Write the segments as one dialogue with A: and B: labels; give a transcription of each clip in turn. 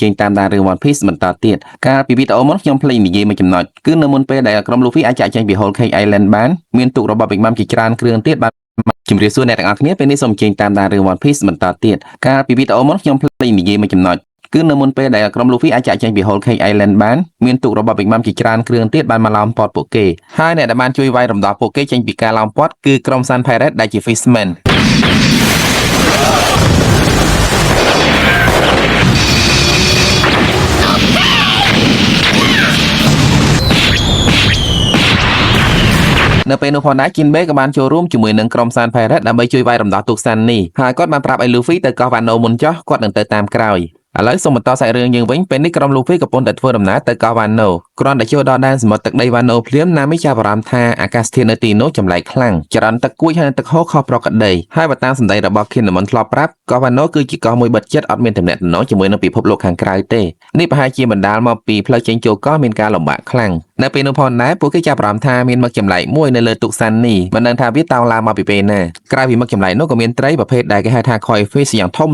A: ជេងតាមដានរឿង One Piece បន្តទៀតកាលពីវីដេអូមុនខ្ញុំភ្លេចនិយាយមួយចំណុចគឺនៅមុនពេលដែលក្រុម Luffy អាចចាក់ចេញពី Whole Cake Island បានមានទូករបស់ Big Mom ជាច្រើនគ្រឿងទៀតបាទជំរាបសួរអ្នកទាំងអស់គ្នាពេលនេះសូមជេងតាមដានរឿង One Piece បន្តទៀតកាលពីវីដេអូមុនខ្ញុំភ្លេចនិយាយមួយចំណុចគឺនៅមុនពេលដែលក្រុម Luffy អាចចាក់ចេញពី Whole Cake Island បានមានទូករបស់ Big Mom ជាច្រើនគ្រឿងទៀតបានមកឡោមព័ទ្ធពួកគេហើយអ្នកដែលបានជួយវាយរំដោះពួកគេចេញពីការឡោមព័ទ្ធគឺក្រុម Sun Pirate ដែលជា Fishmanនៅពេលនោះផងដែរជីនបេក៏បានចូលរួមជាមួយនឹងក្រុម Sun Pirate ដើម្បីជួយវាយរំដោះទូកសាន់នេះហើយគាត់បានប្រាប់ឲ្យ Luffy ទៅកោះ Wano មុនចុះគាត់នឹងទៅតាមក្រោយឥឡូវសូមបន្តសាច់រឿងយើងវិញពេលនេះក្រុម Luffy កំពុងតែធ្វើដំណើរទៅកោះ Wano គ្រាន់តែចូលដល់ដែនសមុទ្រទឹកដី Wano ភ្លាមណាមីចាប់អារម្មណ៍ថាអាកាសធាតុនៅទីនោះចម្លែកខ្លាំងចរន្តទឹកគួចហើយទឹកហូរខុសប្រក្រតីហើយបើតាមសម្ដីរបស់ Kinemon ធ្លាប់ប្រាប់កោះ Wano គឺជាកោះមួយបិទជិតអត់មានទំនាក់ទំនងជាមួយនឹងពិភពលោកខាងក្រៅទេនេះប្រហែលជាបណ្ដាលមកពីផ្លូវចេញចូលកោះមានការលំបាកខ្លាំងនៅពេលនោះផងដែរពួកគេចាប់អារម្មណ៍ថាមានមឹកចម្លែកមួយនៅលើទូកសាន់នេះមិនដឹងថាវាតោងឡើងមកពីពេលណាក្រៅពីមឹកចម្លែកនោះក៏មានត្រីប្រភេទដែលគេហៅថា Koi Fish យ៉ាងធំ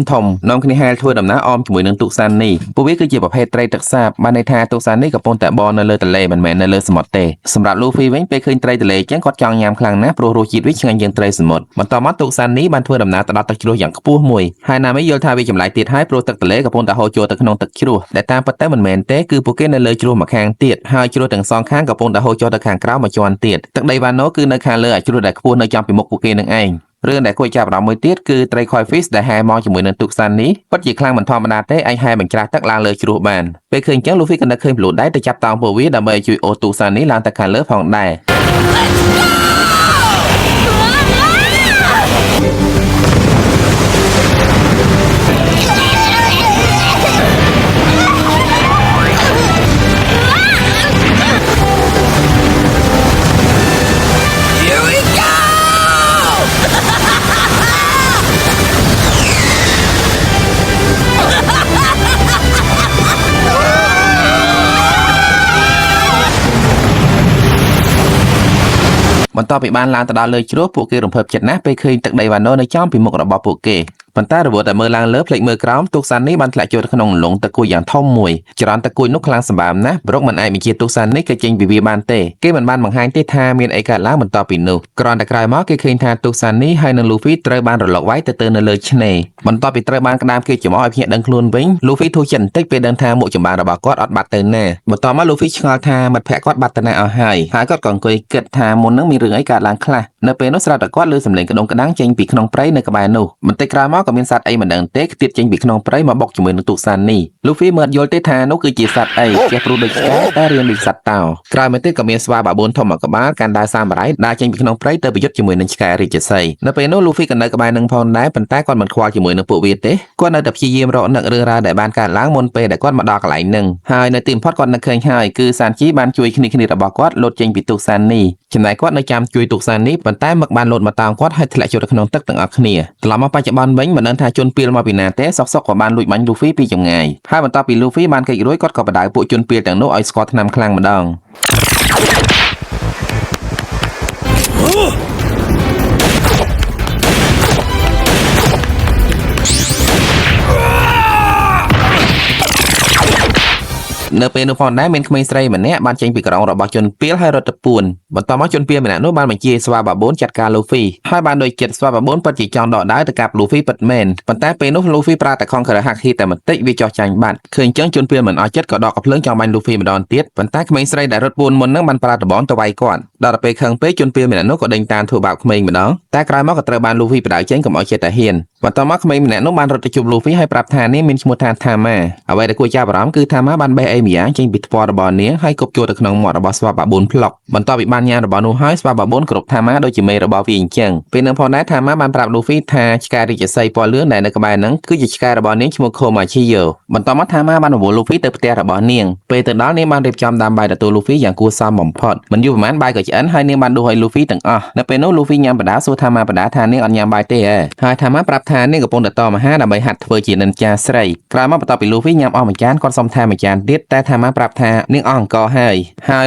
A: នាំគ្នាហែលធ្វើដំណើរអមជាមួយនឹងទូកសាន់នេះពួកវាគឺជាប្រភេទត្រីទឹកសាបបានន័យថាទូកសាន់នេះកំពុងតែបរនៅលើទន្លេមិនមែននៅលើសមុទ្រទេសម្រាប់ Luffy វិញពេលឃើញត្រីទន្លេចឹងគាត់ចង់ញ៉ាំខ្លាំងណាស់ព្រោះរសជាតិវាឆ្ងាញ់ជាងត្រីសមុទ្របន្តមកទូកសាន់នេះបានធ្វើដំណើរទៅដល់ទឹកជ្រោះយ៉ាងខ្ពស់មួយហើយណាមីយល់ថាវាចម្លែកទៀតហើយព្រោះទឹកទន្លេកំពុងតែហូរចូលទៅក្នុងទឹកជ្រោះដែលតាមពិតទៅមិនមែនទេគឺពួកគេនៅលើជ្រោះម្ខាងទៀតហើយជ្រោះទាំងសងខាងកំពុងតែហូរចូលទៅខាងក្រោមមួយជាន់ទៀតទឹកដី Wano គឺនៅខាងលើអាជ្រោះដែលខ្ពស់នៅចំពីមុខពួកគេនឹងឯងរឿងដែលគួរចាប់អារម្មណ៍មួយទៀតគឺត្រី Koi Fish ដែលហែមកជាមួយនឹងទូកសាន់នេះពិតជាខ្លាំងមិនធម្មតាទេអាចហែបញ្ច្រាស់ទឹកឡើងលើជ្រោះបានពេលឃើញចឹង Luffy ក៏នឹកឃើញប្លូដៃទៅចាប់តោងពួកវាដើម្បីជួយអូសទូកសាន់នេះឡើងទៅខាងលើផងដែរបន្ទាប់ពីបានឡើងទៅដល់លើជ្រោះពួកគេរំភើបចិត្តណាស់ពេលឃើញទឹកដី Wano នៅចំពីមុខរបស់ពួកគេប៉ុន្តែរវល់តែមើលឡើងលើភ្លេចមើលក្រោមទូកសាន់នេះបានធ្លាក់ចូលទៅក្នុងលងទឹកគួចយ៉ាងធំមួយចរន្តទឹកគួចនោះខ្លាំងសម្បើមណាស់ប្រកមិនអាចបញ្ជាទូកសាន់នេះគេចេញពីវាបានទេគេមិនបានបង្ហាញទេថាមានអីកើតឡើងបន្ទាប់ពីនោះគ្រាន់តែក្រោយមកគេឃើញថាទូកសាន់នេះហើយនិង Luffy ត្រូវបានរលកវាយទៅនៅលើឆ្នេរបន្ទាប់ពីត្រូវបានក្តាមគេចំអកឲ្យភ្ញាក់ដឹងខ្លួនវិញ Luffy ធូរចិត្តបន្តិចពេលដឹងថាមុខចម្បាំងរបស់គាត់អត់បាត់ទៅណាបន្ទាប់មក Luffy ឆ្ងល់ថាមិត្តភក្តិគាត់បាត់ទៅណាអស់ហើយគាត់ក៏អង្គុយគិតថាមុននឹងមានរឿងអីកើតឡើងខ្លះនៅពេលនោះស្រាប់តែគាត់ឮសំឡេងក្តងក្តាំងចេញពីក្នុងព្រៃនៅក្បែរនោះបន្តិចក្រោយមកក៏មានសត្វអីមិនដឹងទេខ្ទាតចេញពីក្នុងព្រៃមកបុកជាមួយនឹងទូកសាន់នេះ Luffy មើលយល់ទេថានោះគឺជាសត្វអីចេះព្រុសដូចឆ្កែតែរៀនដូចសត្វតោក្រោយមកទៀតក៏មានស្វាបាបួនធំមួយក្បាលកាន់ដើរសាមរ៉ៃដើរចេញពីក្នុងព្រៃទៅប្រយុទ្ធជាមួយនឹងឆ្កែរាជសីនៅពេលនោះ Luffy ក៏នៅក្បែរនឹងផងដែរប៉ុន្តែគាត់មិនខ្វល់ជាមួយនឹងពួកវាទេគាត់នៅតែព្យាយាមរកនឹករឿងរ៉ាវដែលបានកើតឡើងមុនពេលដែលគាត់មកដល់កន្លែងនឹងហើយនៅទីបំផុតគាត់នឹកឃើញហើយគឺសានជីបានជួយគ្នារបស់គាត់លោតចេញពីទូកសាន់នេះចំណែកគាត់នៅចាំជួយទូកសាន់នេះប៉ុន្តែមកបានលោតមកតោងគាត់ហើយធ្លាក់ចូលទៅក្នុងទឹកទាំងអស់គ្នាត្រឡប់មកបច្ចុប្បន្នវិញមិនដឹងថាជនពាលមកពីណាទេសុកក៏បានលួចបាញ់ Luffy ពីចម្ងាយហើយបន្ទាប់ពី Luffy បានគេចរួចគាត់ក៏បដៅពួកជនពាលទាំងនោះឲ្យស្គាល់ថ្នាំខ្លាំងម្ដងនៅពេលនោះផងដែរមានក្មេងស្រីម្នាក់បានចេញពីក្រុងរបស់ជនពាលហើយរត់ទៅពួនបន្តមកជនពាលម្នាក់នោះបានបញ្ជាស្វាបាបូនចាត់ការ Luffy ហើយបានដូចចិត្តស្វាបាបូនពិតជាចង់ដកដៅទៅកាប់ Luffy ពិតមែនប៉ុន្តែពេលនោះ Luffy ប្រើតែខំក្រហាក់ហ៊ីតែបន្តិចវាចោះចាញ់បាត់ឃើញចឹងជនពាលមិនអស់ចិត្តក៏ដកកំភ្លើងចង់បាញ់ Luffy ម្ដងទៀតប៉ុន្តែក្មេងស្រីដែលរត់ពួនមុននឹងបានប្រើដបងទៅវាយគាត់ដល់ពេលខឹងពេកជនពាលម្នាក់នោះក៏ដេញតាមធ្វើបាបក្មេងម្ដងតែក្រោយមកក៏ត្រូវបាន Luffy បដៅចេញកុំឲ្យចិត្តតែហ៊ានបន្ទាប់មកក្មេងម្នាក់នោះបានរត់ទៅជួប Luffy ហើយប្រាប់ថានេះមានឈ្មោះថា Tama អ្វីដែលគួរចាប់អារម្មណ៍គឺ Tama បានបេះអេមីយ៉ាចេញពីថ្ពាល់របស់នាងហើយគប់ចូលទៅក្នុងមាត់របស់ស្វាបាបូនផ្លុកបន្ទាប់ពីបានញ៉ាំរបស់នោះហើយស្វាបាបូនគ្រប់ Tama ដូចជាមេរបស់វាអញ្ចឹងពេលនឹងផងដែរ Tama បានប្រាប់ Luffy ថាឆ្កែរាជសីពណ៌លឿងដែលនៅក្បែរហ្នឹងគឺជាឆ្កែរបស់នាងឈ្មោះ Komachiyo បន្ទាប់មក Tama បានរវល់ Luffy ទៅផ្ទះរបស់នាងពេលទៅដល់នាងបានរៀបចំដាំបាយទទួល Luffy យ៉ាងគួរសមបំផុតមិនយូរប៉ុន្មានបាយក៏ឆ្អិនហើយនាងបានដួសឲ្យ Luffy ទាំងអស់នៅពេលនោះ Luffy ញ៉ាំបដាសួរ Tama បដាថានាងអត់ញ៉ាំបាយទេហើយ Tama ប្រាប់ថានាងកំពុងតែតមហាដើម្បីហាត់ធ្វើជានិន្ចាស្រីក្រោយមកបន្ទាប់ពី Luffy ញ៉ាំអស់មួយចានគាត់សុំថាមួយចានទៀតតែ Tama ប្រាប់ថានាងអស់អង្គហើយ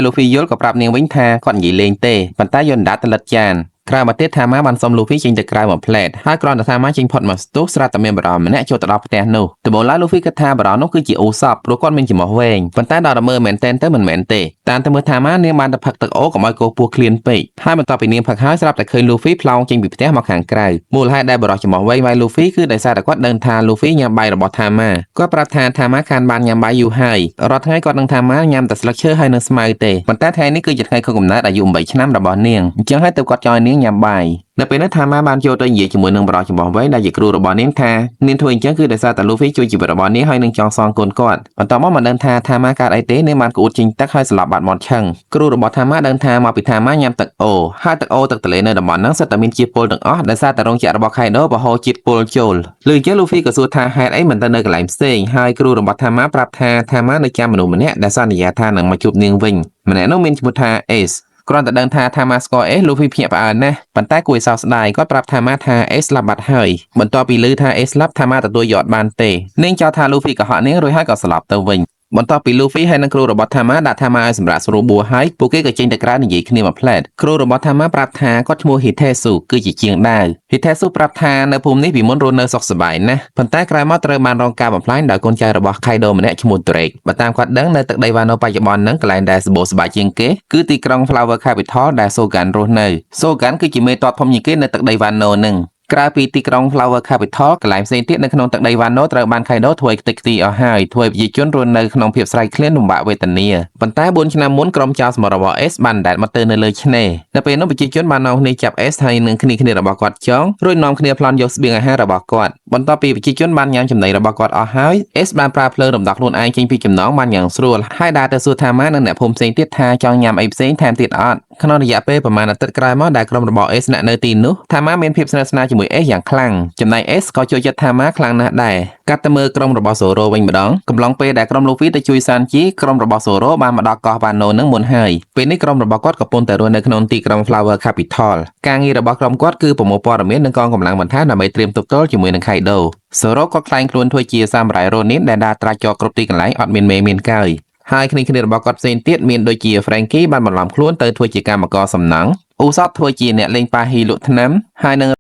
A: Luffy យល់ក៏ប្រាប់នាងវិញថាគាត់និយាយលេងទេប៉ុន្តែយល់ដាក់ទៅលិតចាន ក្រៅមកទៀតថាម៉ាបានសុំលូហ្វីចេញទៅក្រៅមួយផ្លែតហើយគ្រាន់តែថាម៉ាចេញផុតមកស្ទុះស្រាប់តែមានបារម្ភម្នាក់ចូលទៅដល់ផ្ទះនោះដំបូងឡើយលូហ្វីគិតថាបារម្ភនោះគឺជាអូសពព្រោះគាត់មានចំហវែងប៉ុន្តែដល់តែមើលមែនតែនទៅមិនមែនទេតាមតែមើលថាម៉ានាងបានទៅផឹកទឹកអូកុំឲ្យកោពោះឃ្លានពេកហើយបន្ទាប់ពីនាងផឹកហើយស្រាប់តែឃើញលូហ្វីផ្លោងចេញពីផ្ទះមកខាងក្រៅមូលហេតុដែលបារម្ភចំហវែងវាយលូហ្វីគឺដោយសារតែគាត់ដឹងថាលូហ្វីញ៉ាំបាយរបស់ថាម៉ាគាត់ប្រាប់ថាថាម៉ាខានបានញ៉ាំបាយយូរហើយរាល់ថ្ងៃគាត់នឹងថាម៉ាញ៉ាំតែស្លឹកឈើហើយនឹងស្មៅទេប៉ុន្តែថ្ងៃនេះគឺជាថ្ងៃខួបកំណើតអាយុ8ឆ្នាំរបស់នាងអញ្ចឹងហើយទើបគាត់ចោលនាងញ៉ាំបាយនៅពេលនោះថាម៉ាបានចូលទៅនិយាយជាមួយនឹងបរិសុទ្ធរបស់វែងដែលជាគ្រូរបស់នាងថានាងធ្វើអញ្ចឹងគឺដោយសារតែលូហ្វីជួយជីវិតរបស់នាងហើយនឹងចង់សងគុណគាត់បន្ទាប់មកមិនដឹងថាម៉ាកើតអីទេនាងបានក្អួតចេញទឹកហើយស្លាប់បាត់មាត់ឆឹងគ្រូរបស់ថាម៉ាដឹងថាមកពីថាម៉ាញ៉ាំទឹកអូហើយទឹកអូទឹកទន្លេនៅតំបន់ហ្នឹងសិតតែមានជាតិពុលទាំងអស់ដោយសារតែរោងចក្ររបស់ខៃដូបរហូរជាតិពុលចូលលើអញ្ចឹងលូហ្វីក៏សួរថាហេតុអីមិនទៅនៅកន្លែងផ្សេងហើយគ្រូរបស់ថាម៉ាប្រាប់ថាម៉ានៅចាំមនុស្សម្នាក់ដែលសន្យាថានឹងមកជួបនាងវិញម្នាក់នោះមានឈ្មោះថាអេសគ្រាន់តែដឹងថាម៉ាស្គាល់អេសលូហ្វីភ្ញាក់ផ្អើលណាស់ប៉ុន្តែគួរឲ្យសោកស្ដាយគាត់ប្រាប់ថាម៉ាថាអេសស្លាប់បាត់ហើយបន្ទាប់ពីឮថាអេសស្លាប់ថាម៉ាទទួលយកអត់បានទេនាងចោទថាលូហ្វីកុហកនាងរួចហើយក៏ស្លាប់ទៅវិញបន្ទាប់ពីលូហ្វីហើយនឹងគ្រូរបស់ថាម៉ាដាក់ថាម៉ាឲ្យសម្រាប់ស្រួលបួហើយពួកគេក៏ចេញទៅក្រៅនិយាយគ្នាមួយផ្លែតគ្រូរបស់ថាម៉ាប្រាប់ថាគាត់ឈ្មោះហ៊ីថេស៊ូគឺជាជាងដាវហ៊ីថេស៊ូប្រាប់ថានៅភូមិនេះពីមុនរស់នៅសុខសប្បាយណាស់ប៉ុន្តែក្រោយមកត្រូវបានរងការបំផ្លាញដោយកូនចៅរបស់ខៃដូម្នាក់ឈ្មោះត្រេកបើតាមគាត់ដឹងនៅទឹកដីវ៉ាណូបច្ចុប្បន្នហ្នឹងកន្លែងដែលសម្បូរសប្បាយជាងគេគឺទីក្រុង Flower Capital ដែលសូហ្គានរស់នៅសូហ្គានគឺជាមេតបធំជាងគេនៅទឹកដីវ៉ាណូហ្នឹងក្រៅពីទីក្រុង Flower Capital កន្លែងផ្សេងទៀតនៅក្នុងទឹកដីវ៉ាណូត្រូវបានខៃដូធ្វើឲ្យខ្ទេចខ្ទីអស់ហើយធ្វើឲ្យប្រជាជនរស់នៅក្នុងភាពស្រេកឃ្លានលំបាកវេទនាប៉ុន្តែ4ឆ្នាំមុនក្រុមចៅសមររបស់ S បានដែលមកទៅនៅលើឆ្នេរនៅពេលនោះប្រជាជនបាននាំគ្នាចាប់ S ហើយនឹងគ្នារបស់គាត់ចងរួចនាំគ្នាប្លន់យកស្បៀងអាហាររបស់គាត់បន្ទាប់ពីប្រជាជនបានញ៉ាំចំណីរបស់គាត់អស់ហើយ S បានប្រើភ្លើងរំដោះខ្លួនឯងចេញពីចំណងបានយ៉ាងស្រួលហើយដើរទៅសួរថាម៉ានិងអ្នកភូមិផ្សេងទៀតថាចង់ញ៉ាំអីផ្សេងថែមទៀតអត់ក្នុងរយៈពេលប្រហែលអាទិត្យក្រោយមកដែលក្រុមរបស់ S នៅទីនោះថាម៉ាមានភាពស្និទ្ធស្នាលជាមួយ S យ៉ាងខ្លាំងចំណែក S ក៏ចូលចិត្តថាម៉ាខ្លាំងណាស់ដែរកាត់ទៅមើលក្រុមរបស់សូរ៉ូវិញម្ដងកំឡុងពេលដែលក្រុមលូហ្វីទៅជួយសានជីក្រុមរបស់សូរ៉ូបានមកដល់កោះវ៉ាណូនឹងមុនហើយពេលនេះក្រុមរបស់គាត់កំពុងតែរស់នៅក្នុងទីក្រុង Flower Capital ការងាររបស់ក្រុមគាត់គឺប្រមូលព័ត៌មាននិងកងកម្លាំងបន្ថែមដើម្បីត្រៀមទប់ទល់ជាមួយនឹងខៃដូសូរ៉ូក៏ខ្លែងខ្លួនធ្វើជាសាមរ៉ៃរ៉ូនីនដែលដើរត្រាច់ចោលគ្រប់ទីកន្លែងអត់មានមេមានកាយហើយគ្នារបស់គាត់ផ្សេងទៀតមានដូចជា Frankie បានបន្លំខ្លួនទៅធ្វើជាកម្មករសំណង់អ៊ូសបធ្វើជាអ្នកលេងប៉ាហ៊ីលក់ថ្នាំហើយនឹង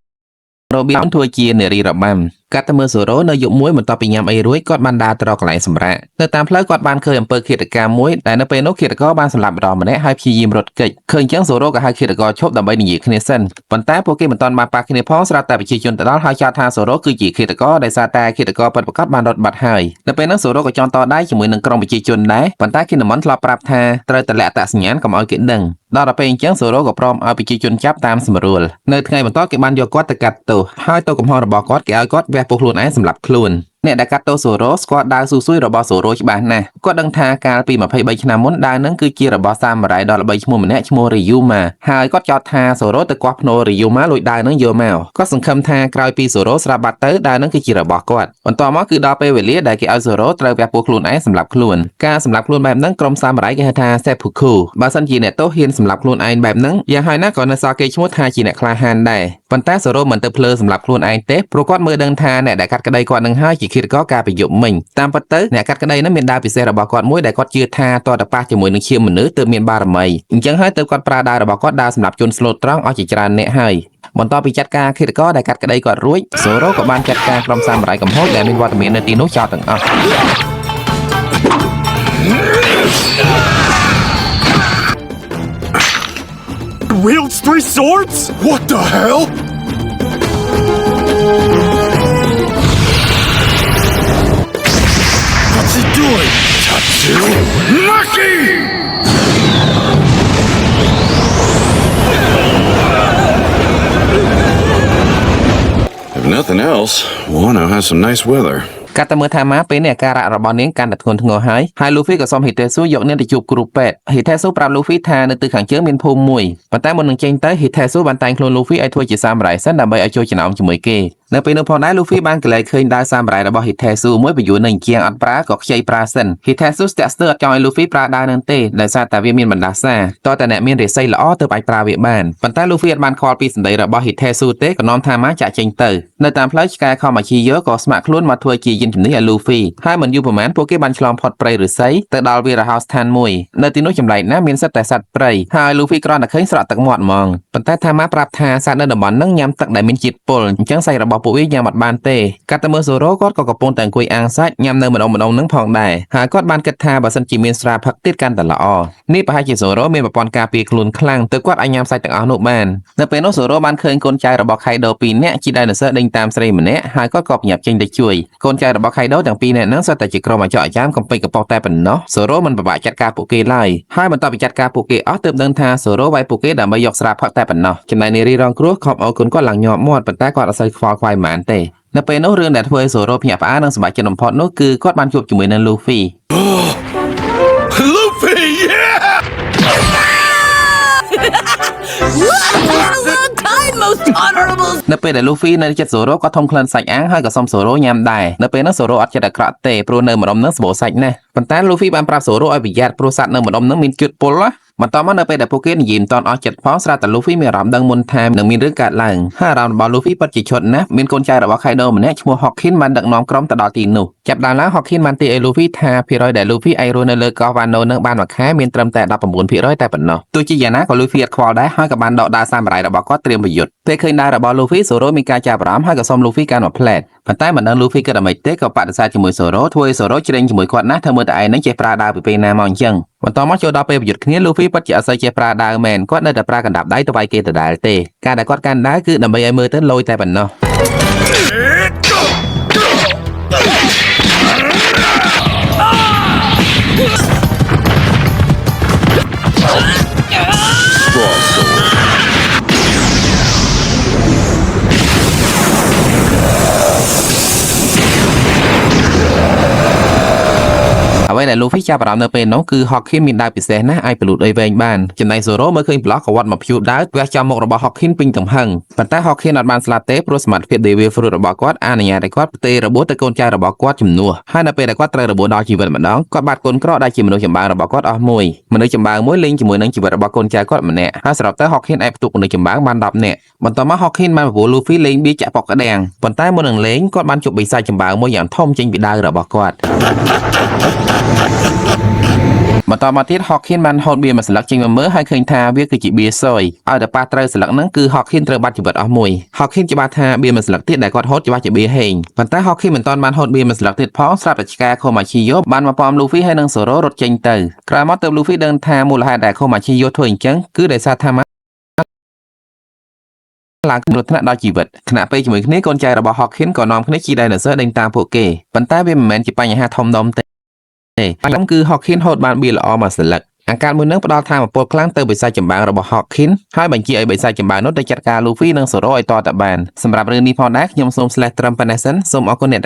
A: រ៉ូប៊ីនធ្វើជានារីរបាំកាត់ទៅមើលសូរ៉ូនៅយប់មួយបន្ទាប់ពីញ៉ាំអីរួចគាត់បានដើរទៅរកកន្លែងសម្រាកនៅតាមផ្លូវគាត់បានឃើញអំពើឃាតកម្មមួយដែលនៅពេលនោះឃាតករបានសម្លាប់ម្ដងម្នាក់ហើយព្យាយាមរត់គេចឃើញអញ្ចឹងសូរ៉ូក៏ហៅឃាតករឈប់ដើម្បីនិយាយគ្នាសិនប៉ុន្តែពួកគេមិនទាន់បានប៉ះគ្នាផងស្រាប់តែប្រជាជនទៅដល់ហើយចោទថាសូរ៉ូគឺជាឃាតករដោយសារតែឃាតករពិតប្រាកដបានរត់បាត់ហើយនៅពេលនោះសូរ៉ូក៏ចង់តដៃជាមួយនឹងក្រុមប្រជាជនដែរប៉ុន្តែគិនមិនធ្លាប់ប្រាប់ថាត្រូវតែលាក់អត្តសញ្ញាណកុំឲ្យគេដឹងដល់ពេលអញ្ចឹងសូរ៉ូក៏ព្រមឲ្យប្រជាជនចាប់តាមស្រួលនៅថ្ងៃបន្ទាប់គេបានយកគាត់ទៅកាត់ទោសហើយទោសកំហុសរបស់គាត់គេឲ្យគាត់វះពោះខ្លួនឯងសម្រាប់ខ្លួនអ្នកដែលកាត់ទោសសូរ៉ូស្គាល់ដាវស៊ូស៊ុយរបស់សូរ៉ូច្បាស់ណាស់គាត់ដឹងថាកាលពី23ឆ្នាំមុនដាវនឹងគឺជារបស់សាមរ៉ៃដ៏ល្បីឈ្មោះម្នាក់ឈ្មោះរីយូម៉ាហើយគាត់ចោទថាសូរ៉ូទៅគាស់ភ្នូររីយូម៉ាលួចដាវនឹងយកមកគាត់សង្ឃឹមថាក្រោយពីសូរ៉ូស្លាប់បាត់ទៅដាវនឹងគឺជារបស់គាត់បន្ទាប់មកគឺដល់ពេលវេលាដែលគេឲ្យសូរ៉ូត្រូវវះពោះខ្លួនឯងសម្រាប់ខ្លួនការសម្រាប់ខ្លួនបែបហ្នឹងក្រុមសាមរ៉ៃគេហៅថាសេភូគូបើសិនជាអ្នកទោសហ៊ានសម្រាប់ខ្លួនឯងបែបហ្នឹងយ៉ាងហើយណាក៏នៅសល់គេឈ្មោះថាជាអ្នកក្លាហានដែរប៉ុន្តែសូរ៉ូមិនទៅភ្លើសម្រាប់ខ្លួនឯងទេព្រោះគាត់មើលដឹងថាអ្នកដែលកាត់ក្តីគាត់នឹងហើយជាឃាតករការប្រយុទ្ធមិញតាមពិតទៅអ្នកកាត់ក្តីនោះមានដាវពិសេសរបស់គាត់មួយដែលគាត់ជឿថាតតប៉ះជាមួយនឹងឈាមមនុស្សទើបមានបារមីអញ្ចឹងហើយទើបគាត់ប្រើដាវរបស់គាត់ដើរសម្រាប់ជន់ស្លូតត្រង់អស់ជាច្រើនអ្នកហើយបន្ទាប់ពីចាត់ការឃាតករដែលកាត់ក្តីគាត់រួចសូរ៉ូក៏បានចាត់ការក្រុមសាមរ៉ៃកំហុសដែលមានវត្តមាននៅទីនោះចោលទាំងអស់
B: Wields 3 swords? What the hell? What's he doing? Tatsumaki! If nothing else, Wano has some nice weather.
A: កាត់តែមើលថាម៉ាពេលនេះអាការៈរបស់នាងកាន់តែធ្ងន់ធ្ងរហើយលូហ្វីក៏សុំហ៊ីថេស៊ូយកនាងទៅជួបគ្រូពេទ្យហ៊ីថេស៊ូប្រាប់លូហ្វីថានៅទិសខាងជើងមានភូមិមួយប៉ុន្តែមុននឹងចេញទៅហ៊ីថេស៊ូបានតែងខ្លួនលូហ្វីឲ្យធ្វើជាសាមរ៉ៃសិនដើម្បីឲ្យចូលចំណោមជាមួយគេ នៅពេលនោះផងដែរ Luffy បានកលែងឃើញដើរសាមរ៉ាយរបស់ Hitesu មួយបញ្យួរនឹងជាងអត់ប្រើក៏ខ្ចីប្រើសិន Hitesu ស្ទាក់ស្ទើរអត់ចង់ឲ្យ Luffy ប្រើដើរនឹងទេដោយសារតែវាមានបណ្ដាសាតើតែអ្នកមានរាសីល្អទើបអាចប្រើវាបានប៉ុន្តែ Luffy អត់បានខ្វល់ពីសម្ដីរបស់ Hitesu ទេក៏នាំថាម៉ាចាក់ចេញទៅនៅតាមផ្លូវឆ្កែខំអាជីយោក៏ស្ម័គ្រខ្លួនមកធ្វើជាយានជំនិះឲ្យ Luffy ហើយមិនយូរប៉ុន្មានពួកគេបានឆ្លងផុតព្រៃឫស្សីទៅដល់វាលហោស្ថានមួយនៅទីនោះចម្លែកណាស់មានសិតតែសត្វព្រៃហើយ Luffy គ្រាន់តែឃើញស្រក់ទឹកមាត់ហ្មងប៉ុន្តែថាម៉ាប្រាប់ថាសត្វនៅតំបន់ហ្នឹងញ៉ាំទឹកដែលមានជាតិពុលអញ្ចឹងសាច់របស់ពួកវាញ៉ាំអត់បានទេកាត់ទៅមើល Zoro គាត់ក៏កំពុងតែអង្គុយអាំងសាច់ញ៉ាំនៅម្ដងហ្នឹងផងដែរហើយគាត់បានគិតថាបើសិនជាមានស្រាផឹកទៀតកាន់តែល្អនេះប្រហែលជា Zoro មានប្រព័ន្ធការពារខ្លួនខ្លាំងទើបគាត់អាចញ៉ាំសាច់ទាំងអស់នោះបាននៅពេលនោះ Zoro បានឃើញកូនចៅរបស់ Kaido 2នាក់ជិះ Dinosaur ដេញតាមស្រីម្នាក់ហើយគាត់ក៏បញ្ញាប់ចេញទៅជួយកូនចៅរបស់ Kaido ទាំងពីរនាក់ហ្នឹងសុទ្ធតែជាក្រុមអាចារ្យអាចារ្យកំពេចកំប៉ុស្តែប៉ុណ្ណោះ Zoro មិនពិបាកចាត់ការពួកគេឡើយហើយបន្ទាប់ពីចាត់ការពួកគេអស់ទើបដឹងថា Zoro វាយពួកគេដើម្បីយកស្រាផឹកតែប៉ុណ្ណោះចំណែកនារីរងគ្រោះខំអរគុណគាត់ឡើងញាប់មាត់ប៉ុន្តែគាត់អត់សូវខ្វល់ខ្វាយប៉ុន្មានទេនៅពេលនោះរឿងដែលធ្វើឲ្យ Zoro ភ្ញាក់ផ្អើលនិងសប្បាយចិត្តបំផុតនោះគឺគាត់បានជួបជាមួយនឹង Luffy
B: Luffy, yeah!
C: Most honorable
A: នៅពេលដែល Luffy នៅចិត្ត Zoro ក៏ធំក្លិនសាច់អាំងហើយក៏សុំ Zoro ញ៉ាំដែរនៅពេលនោះ Zoro អត់ចិត្តអាក្រក់ទេព្រោះនៅម្ដុំនឹងសម្បូរសាច់ណាស់ប៉ុន្តែ Luffy បានប្រាប់ Zoro ឲ្យប្រយ័ត្នព្រោះសត្វនៅម្ដុំនឹងមានជាតិពុលណាបន្តមកនៅពេលដែលពួកគេនិយាយមិនតាន់អស់ចិត្តផងស្រាប់តែ Luffy មានអារម្មណ៍ដឹងមុនថានឹងមានរឿងកើតឡើងហើយអារម្មណ៍របស់ Luffy ពិតជាឈុតណាស់មានកូនចៅរបស់ Kaido ម្នាក់ឈ្មោះ Hawkins បានដឹកនាំក្រុមទៅដល់ទីនោះចាប់ដើមឡើង Hawkins បានទាយឲ្យ Luffy ថាភាគរយដែល Luffy អាចរស់នៅលើកោះ Wano នឹងបានមួយខែមានត្រឹមតែ 19% តែប៉ុណ្ណោះទោះជាយ៉ាងណាក៏ Luffy អត់ខ្វល់ដែរហើយក៏បានដកដាវសាមរ៉ាយរបស់គាត់ត្រៀមប្រយុទ្ធពេលឃើញដាវរបស់ Luffy Zoro មានការចាប់អារម្មណ៍ហើយក៏សុំ Luffy កាន់មួយផ្លែតប៉ុន្តែមិនដឹង Luffy គិតអ្វីទេក៏បដិសេធជាមួយ Zoro ធ្វើឲ្យ Zoro ជ្រេញជាមួយគាត់ណាស់ធ្វើមើលតែឯងនឹងចេះប្រើដាវពីពេលណាមកអញ្ចឹងបន្តមកចូលដល់ពេលប្រយុទ្ធគ្នា Luffy ពិតជាអត់សូវចេះប្រើដាវមែនគាត់នៅតែប្រើកណ្ដាប់ដៃទៅវាយគេដដែលទេការដែលគាត់កាន់ដាវគឺដើម្បីឲ្យមើលទៅលយតែប៉ុណ្ណោះអ្វីដែល Luffy ចាប់អារម្មណ៍នៅពេលនោះគឺ Hawkins មានដាវពិសេសណាស់អាចប្រលូតអីវែងបានចំណែក Zoro មើលឃើញប្លោះក៏វត្តមកភៀវដាវវះចំមុខរបស់ Hawkins ពេញទំហឹងប៉ុន្តែ Hawkins អត់បានស្លាប់ទេព្រោះសមត្ថភាព Devil Fruit របស់គាត់អនុញ្ញាតឲ្យគាត់ផ្ទេររបួសទៅកូនចៅរបស់គាត់ជំនួសហើយនៅពេលដែលគាត់ត្រូវរបួសដល់ជីវិតម្ដងគាត់បាត់កូនក្រដែលជាមនុស្សចម្បាំងរបស់គាត់អស់មួយមនុស្សចម្បាំងមួយលេងជាមួយនឹងជីវិតរបស់កូនចៅគាត់ម្នាក់ហើយសរុបទៅ Hawkins អាចផ្ទុកមនុស្សចម្បាំងបាន10នាក់បន្ទាប់មក Hawkins បានបបួល Luffy លេងបៀចាក់ប៉ុកក្តាំងប៉ុន្តែមុននឹងលេងគាត់បានជប់បិសាចចម្បាំងមួយយ៉ាងធំចេញពីដាវរបស់គាត់បន្តមកទៀត Hawkins បានហូតបៀមួយស្លឹកចេញមកមើលហើយឃើញថាវាគឺជាបៀសយឲ្យតែប៉ះត្រូវស្លឹកហ្នឹងគឺ Hawkins ត្រូវបាត់ជីវិតអស់មួយ Hawkins ច្បាស់ថាបៀមួយស្លឹកទៀតដែលគាត់ហូតច្បាស់ជាបៀហេងប៉ុន្តែ Hawkins មិនទាន់បានហូតបៀមួយស្លឹកទៀតផងស្រាប់តែឆ្កែខូម៉ាឈីយ៉ូបានមកប៉ម Luffy ហើយនិង Zoro រត់ចេញទៅក្រោយមកទើប Luffy ដឹងថាមូលហេតុដែលខូម៉ាឈីយ៉ូធ្វើអញ្ចឹងគឺដោយសារថាឡើងគ្រោះថ្នាក់ដល់ជីវិតខណៈពេលជាមួយគ្នាកូនចៅរបស់ Hawkins ក៏នាំគ្នាជិះ Dinosaur ដេញតាមពួកគេប៉ុន្តែវាមិនមែនជាបញ្ហាធំដុំទេបញ្ហាគឺ Hawkins ហូតបានបៀល្អមួយស្លឹកអាកាសមួយនឹងផ្ដល់ថាមពលខ្លាំងទៅបិសាចចម្បាំងរបស់ Hawkins ហើយបញ្ជាឲ្យបិសាចចម្បាំងនោះទៅចាត់ការ Luffy និង Zoro ឲ្យតតែបានសម្រាប់រឿងនេះផងដែរខ្ញុំសូមស្លេះត្រឹមប៉ុណ្ណេះសិនសូមអរគុណអ្នក